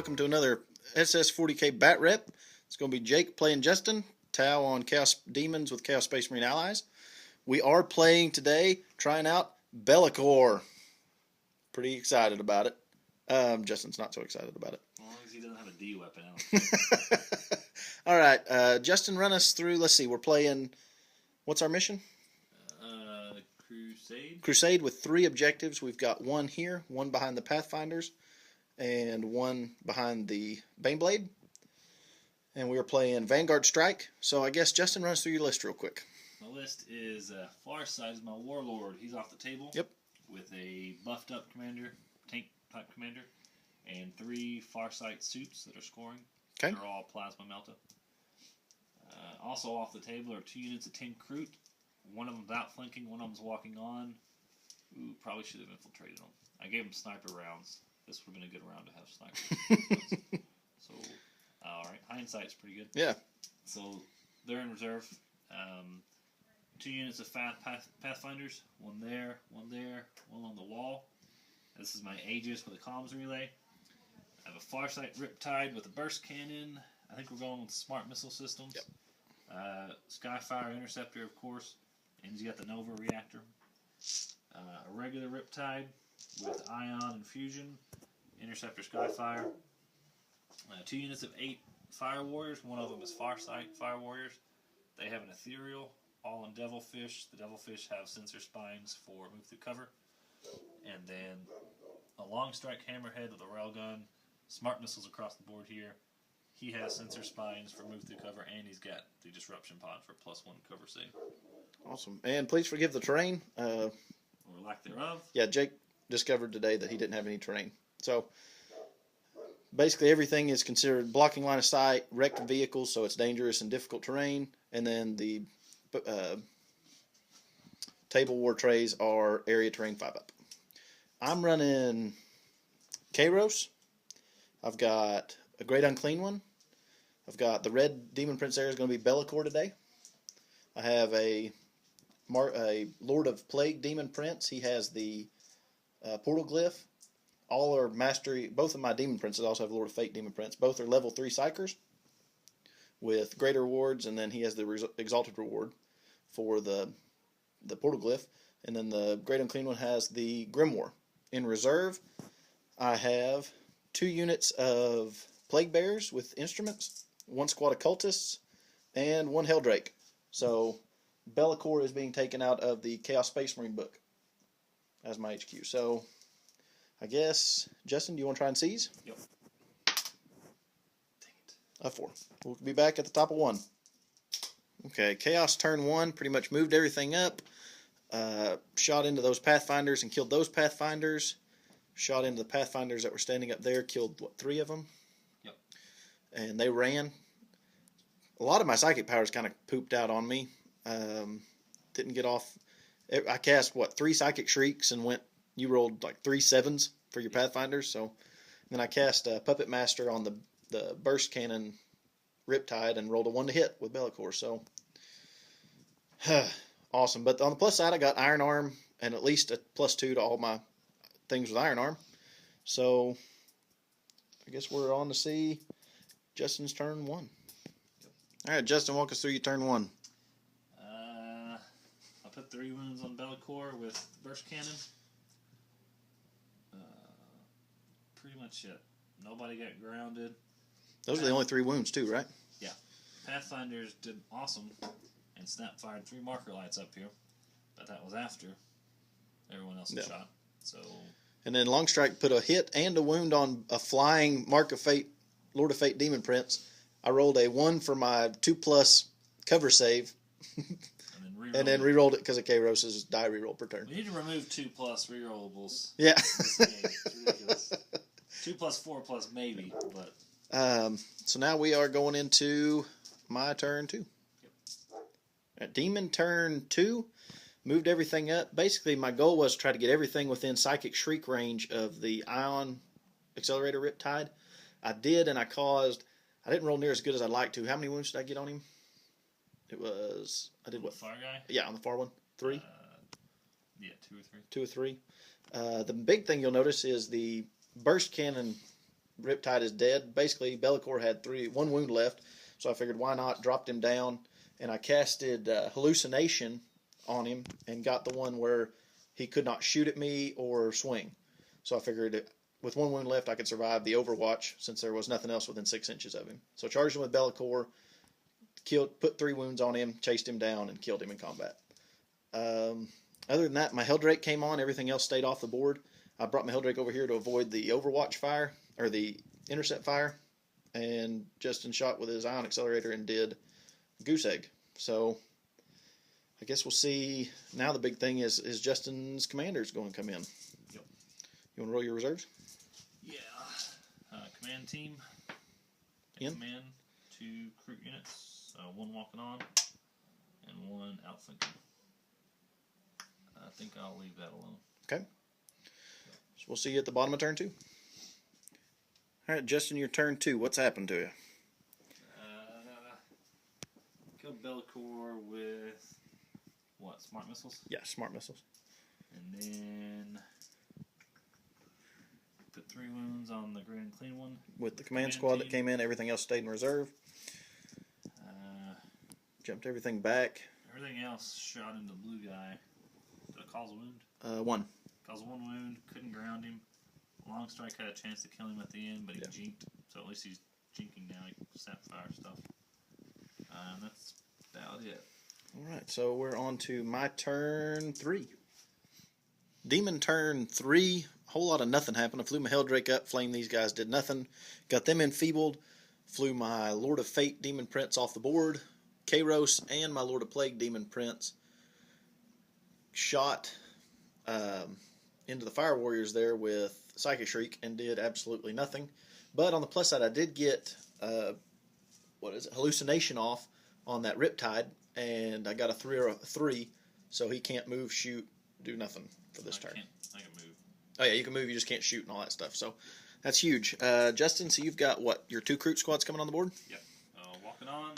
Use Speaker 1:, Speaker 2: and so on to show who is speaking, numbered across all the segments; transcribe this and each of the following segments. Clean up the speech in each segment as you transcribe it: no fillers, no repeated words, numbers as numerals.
Speaker 1: welcome to another SS40k Batrep. It's going to be Jake playing Justin, Tao on Chaos Daemons with Chaos Space Marine Allies. We are playing today, trying out Be'lakor. Pretty excited about it. Justin's not so excited about it.
Speaker 2: As long as he doesn't have a D weapon out.
Speaker 1: All right, Justin, run us through. Let's see, we're playing. What's our mission?
Speaker 2: Crusade.
Speaker 1: Crusade with 3 objectives. We've got one here, one behind the Pathfinders, and one behind the Baneblade. And we are playing Vanguard Strike. So I guess Justin, runs through your list real quick.
Speaker 2: My list is Farsight is my warlord. He's off the table.
Speaker 1: Yep.
Speaker 2: With a buffed up commander, tank type commander, and 3 Farsight suits that are scoring.
Speaker 1: Okay.
Speaker 2: They're all plasma melta. Also off the table are 2 units of 10 Kroot. One of them's outflanking, one of them's walking on. Ooh, probably should have infiltrated them. I gave them sniper rounds. This would have been a good round to have snipers. So, alright, hindsight's pretty good.
Speaker 1: Yeah.
Speaker 2: So, they're in reserve. 2 units of Pathfinders. One there, one on the wall. This is my Aegis with a comms relay. I have a Farsight Riptide with a burst cannon. I think we're going with smart missile systems.
Speaker 1: Yep.
Speaker 2: Skyfire Interceptor, of course. And he's got the Nova reactor. A regular Riptide with Ion and Fusion. Interceptor Skyfire. 2 units of 8 Fire Warriors. One of them is Farsight Fire Warriors. They have an Ethereal, all in Devilfish. The Devilfish have sensor spines for move through cover. And then a Long Strike Hammerhead with a Railgun. Smart missiles across the board here. He has sensor spines for move through cover, and he's got the Disruption Pod for +1 cover save.
Speaker 1: Awesome. And please forgive the terrain.
Speaker 2: Or lack thereof.
Speaker 1: Yeah, Jake discovered today that he didn't have any terrain. So, basically everything is considered blocking line of sight, wrecked vehicles, so it's dangerous and difficult terrain. And then the table war trays are area terrain 5-up. I'm running Kairos. I've got a Great Unclean one. I've got the red Demon Prince area is going to be Be'lakor today. I have a Lord of Plague Demon Prince. He has the Portal Glyph. All are mastery. Both of my Demon Princes also have Lord of Fate Demon Prince. Both are level 3 Psychers with greater rewards, and then he has the Exalted reward for the Portal Glyph. And then the Great Unclean one has the Grimoire. In reserve, I have 2 units of Plague Bears with instruments, 1 squad of Cultists, and 1 Helldrake. So, Be'lakor is being taken out of the Chaos Space Marine book as my HQ. So, I guess, Justin, do you want to try and seize?
Speaker 2: Yep. Dang it.
Speaker 1: A 4. We'll be back at the top of 1. Okay, Chaos turn 1, pretty much moved everything up. Shot into those Pathfinders and killed those Pathfinders. Shot into the Pathfinders that were standing up there, killed, 3 of them?
Speaker 2: Yep.
Speaker 1: And they ran. A lot of my psychic powers kind of pooped out on me. Didn't get off. I cast, 3 psychic shrieks and you rolled like 3 7s for your Pathfinders. So then I cast Puppet Master on the burst cannon Riptide and rolled a 1 to hit with Be'lakor. So, awesome. But on the plus side, I got Iron Arm and at least a +2 to all my things with Iron Arm. So, I guess we're on to see Justin's turn 1.
Speaker 2: Yep.
Speaker 1: All right, Justin, walk us through your turn 1.
Speaker 2: I put 3 wounds on Be'lakor with burst cannon. Pretty much it. Nobody got grounded.
Speaker 1: Those are the only 3 wounds too, right?
Speaker 2: Yeah. Pathfinders did awesome and snap-fired 3 marker lights up here. But that was after everyone else had shot. So.
Speaker 1: And then Long Strike put a hit and a wound on a flying Mark of Fate, Lord of Fate Demon Prince. I rolled a 1 for my 2+ cover save. And then re-rolled it because of Kairos's die re-roll per turn.
Speaker 2: We need to remove 2+ re-rollables.
Speaker 1: Yeah.
Speaker 2: It's ridiculous. 2+, 4+, maybe, but.
Speaker 1: So now we are going into my turn 2.
Speaker 2: Yep.
Speaker 1: At Demon turn 2, moved everything up. Basically, my goal was to try to get everything within Psychic Shriek range of the Ion Accelerator Riptide. I did, and I didn't roll near as good as I'd like to. How many wounds did I get on him? I did what?
Speaker 2: Fire guy?
Speaker 1: Yeah, on the far one. 3?
Speaker 2: Yeah, 2 or 3.
Speaker 1: 2 or 3. The big thing you'll notice is the burst cannon Riptide is dead. Basically, Be'lakor had one wound left, so I figured why not, dropped him down, and I casted Hallucination on him and got the one where he could not shoot at me or swing. So I figured with one wound left I could survive the Overwatch since there was nothing else within 6 inches of him. So charged him with Be'lakor, put 3 wounds on him, chased him down, and killed him in combat. Other than that, my Helldrake came on. Everything else stayed off the board. I brought my Helldrake over here to avoid the Overwatch fire, or the intercept fire, and Justin shot with his Ion Accelerator and did Goose Egg. So I guess we'll see. Now the big thing is Justin's commanders going to come in.
Speaker 2: Yep.
Speaker 1: You want to roll your reserves?
Speaker 2: Yeah. Command team.
Speaker 1: In.
Speaker 2: Command 2 recruit units. 1 walking on and 1 outflanking. I think I'll leave that alone.
Speaker 1: Okay. So we'll see you at the bottom of turn 2. All right, Justin, your turn 2. What's happened to you?
Speaker 2: Killed Be'lakor with what? Smart missiles.
Speaker 1: Yeah, smart missiles.
Speaker 2: And then put 3 wounds on the Great Unclean one.
Speaker 1: With the command squad that came in, everything else stayed in reserve. Jumped everything back.
Speaker 2: Everything else shot into the blue guy. Did I cause a wound?
Speaker 1: 1.
Speaker 2: Caused 1 wound. Couldn't ground him. Long Strike had a chance to kill him at the end, but he jinked. So at least he's jinking now. He can Sapphire stuff. And that's about it.
Speaker 1: Alright, so we're on to my turn 3. Demon turn 3. A whole lot of nothing happened. I flew my Helldrake up, flamed these guys, did nothing. Got them enfeebled. Flew my Lord of Fate Demon Prince off the board. Chaos and my Lord of Plague Demon Prince shot into the Fire Warriors there with Psychic Shriek and did absolutely nothing. But on the plus side, I did get Hallucination off on that Riptide, and I got a 3, so he can't move, shoot, do nothing for this turn.
Speaker 2: I can move.
Speaker 1: Oh yeah, you can move, you just can't shoot and all that stuff. So that's huge. Justin, so you've got what? Your 2 Kroot squads coming on the board?
Speaker 2: Yep. Walking on.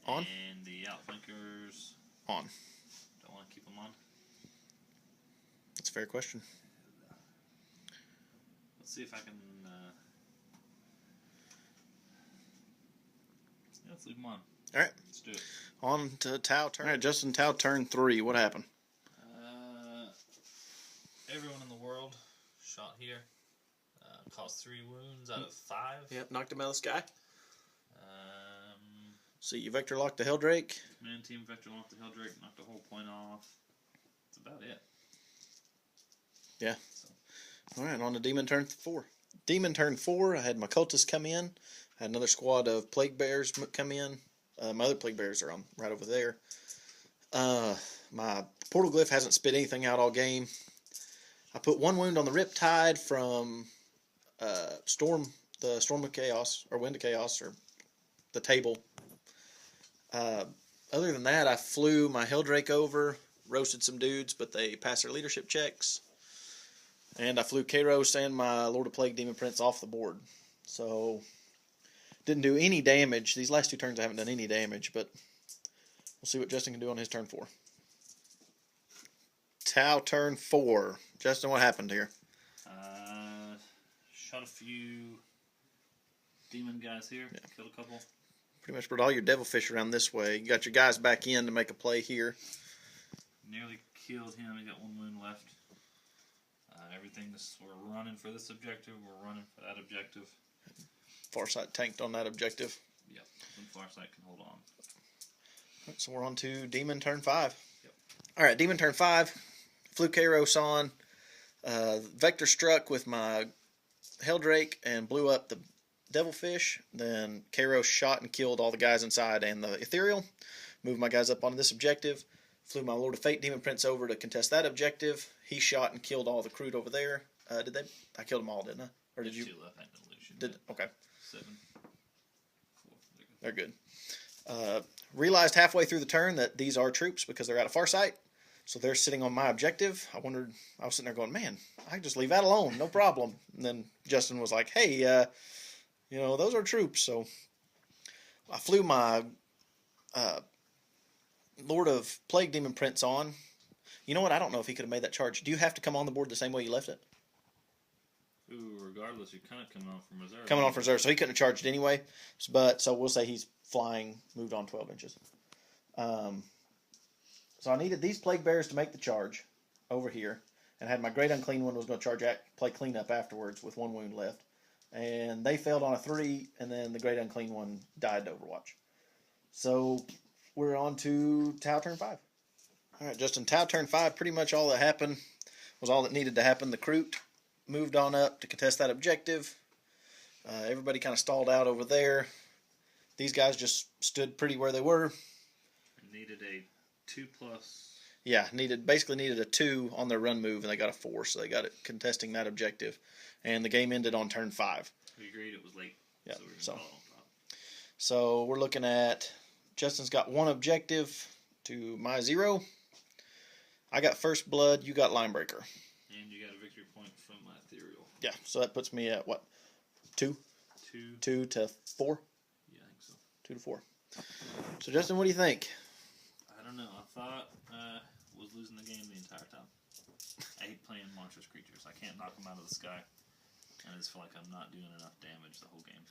Speaker 1: On?
Speaker 2: And the Outflankers.
Speaker 1: On.
Speaker 2: Don't want to keep them on.
Speaker 1: That's a fair question.
Speaker 2: Let's see if I can. Let's leave them on.
Speaker 1: All right.
Speaker 2: Let's do it.
Speaker 1: On to Tau turn. All right, Justin, Tau turn 3. What happened?
Speaker 2: Everyone in the world shot here. Caused 3 wounds out of 5.
Speaker 1: Yep, knocked him out of the sky. See, you vector locked the Helldrake.
Speaker 2: Command team vector locked the Helldrake, knocked the whole point off. That's about it.
Speaker 1: Yeah. So. All right, on to Demon turn 4. Demon turn 4, I had my cultists come in. I had another squad of Plague Bears come in. My other Plague Bears are on right over there. My Portal Glyph hasn't spit anything out all game. I put 1 wound on the Riptide from the Storm of Chaos, or Wind of Chaos, or the table. Other than that, I flew my Helldrake over, roasted some dudes, but they passed their leadership checks. And I flew Chaos and my Lord of Plague Demon Prince off the board. So, didn't do any damage. These last 2 turns I haven't done any damage, but we'll see what Justin can do on his turn 4. Tau turn 4. Justin, what happened here?
Speaker 2: Shot a few demon guys here. Yeah. Killed a couple.
Speaker 1: Pretty much put all your devilfish around this way. You got your guys back in to make a play here.
Speaker 2: Nearly killed him. He got 1 wound left. We're running for this objective. We're running for that objective.
Speaker 1: Farsight tanked on that objective.
Speaker 2: Yep. And Farsight can hold on.
Speaker 1: Right, so we're on to Demon turn 5.
Speaker 2: Yep.
Speaker 1: All right, Demon turn 5. Flew Chaos on. Vector struck with my Helldrake and blew up the Devilfish. Then Chaos shot and killed all the guys inside and the Ethereal. Moved my guys up onto this objective. Flew my Lord of Fate Demon Prince over to contest that objective. He shot and killed all the Kroot over there. Did they? I killed them all, didn't I? Or did you?
Speaker 2: 2 left and Delusion.
Speaker 1: Did okay.
Speaker 2: 7. 4.
Speaker 1: They're good. Realized halfway through the turn that these are troops because they're out of Farsight. So they're sitting on my objective. I was sitting there going, man, I can just leave that alone, no problem. And then Justin was like, hey, those are troops. So I flew my Lord of Plague Demon Prince on. You know what? I don't know if he could have made that charge. Do you have to come on the board the same way you left it?
Speaker 2: Ooh, regardless, you're kind of coming off from reserve.
Speaker 1: Coming off reserve, so he couldn't have charged anyway. So we'll say he's flying, moved on 12 inches. So I needed these Plague Bearers to make the charge over here, and had my Great Unclean one was going to charge play cleanup afterwards with 1 wound left. And they failed on a 3, and then the Great Unclean one died to Overwatch. So we're on to Tau turn 5. All right, Justin, Tau turn 5, pretty much all that happened was all that needed to happen. The Kroot moved on up to contest that objective. Everybody kind of stalled out over there. These guys just stood pretty where they were.
Speaker 2: Needed a 2+.
Speaker 1: Yeah, basically needed a 2 on their run move, and they got a 4, so they got it contesting that objective. And the game ended on turn 5.
Speaker 2: We agreed it was late.
Speaker 1: Yeah,
Speaker 2: so
Speaker 1: we're looking at Justin's got 1 objective to my 0. I got First Blood, you got Linebreaker.
Speaker 2: And you got a victory point from my Ethereal.
Speaker 1: Yeah, so that puts me at what? 2?
Speaker 2: 2
Speaker 1: to 4?
Speaker 2: Yeah, I think so.
Speaker 1: 2 to 4. So Justin, what do you think?
Speaker 2: I don't know. I thought was losing the game the entire time. I hate playing monstrous creatures. I can't knock them out of the sky. And I just feel like I'm not doing enough damage the whole game.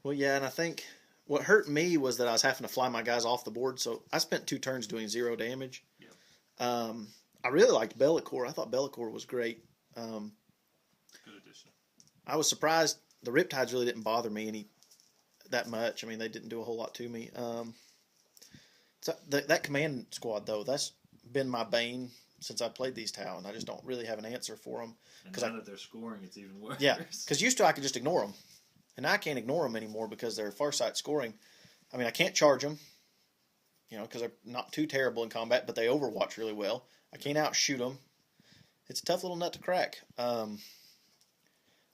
Speaker 1: Well, yeah, and I think what hurt me was that I was having to fly my guys off the board, so I spent 2 turns doing 0 damage.
Speaker 2: Yep.
Speaker 1: I really liked Bellicor. I thought Bellicor was great.
Speaker 2: Good addition.
Speaker 1: I was surprised the Riptides really didn't bother me that much. I mean, they didn't do a whole lot to me. So that command squad, though, that's been my bane since I played these Tau, and I just don't really have an answer for them.
Speaker 2: And now that they're scoring, it's even worse.
Speaker 1: Yeah, because used to I could just ignore them, and now I can't ignore them anymore because they're Farsight scoring. I mean, I can't charge them, because they're not too terrible in combat, but they overwatch really well. I can't outshoot them. It's a tough little nut to crack. I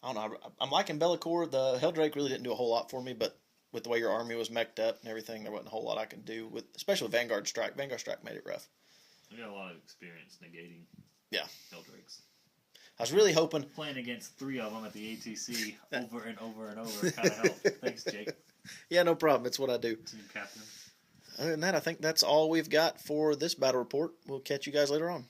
Speaker 1: don't know. I'm liking Bellicor. The Helldrake really didn't do a whole lot for me, but with the way your army was mech'd up and everything, there wasn't a whole lot I could do, especially with Vanguard Strike. Vanguard Strike made it rough.
Speaker 2: I got a lot of experience negating Helldrakes.
Speaker 1: I was really hoping...
Speaker 2: Playing against 3 of them at the ATC over and over and over kind of helped. Thanks, Jake.
Speaker 1: Yeah, no problem. It's what I do.
Speaker 2: Team captain.
Speaker 1: Other than that, I think that's all we've got for this battle report. We'll catch you guys later on.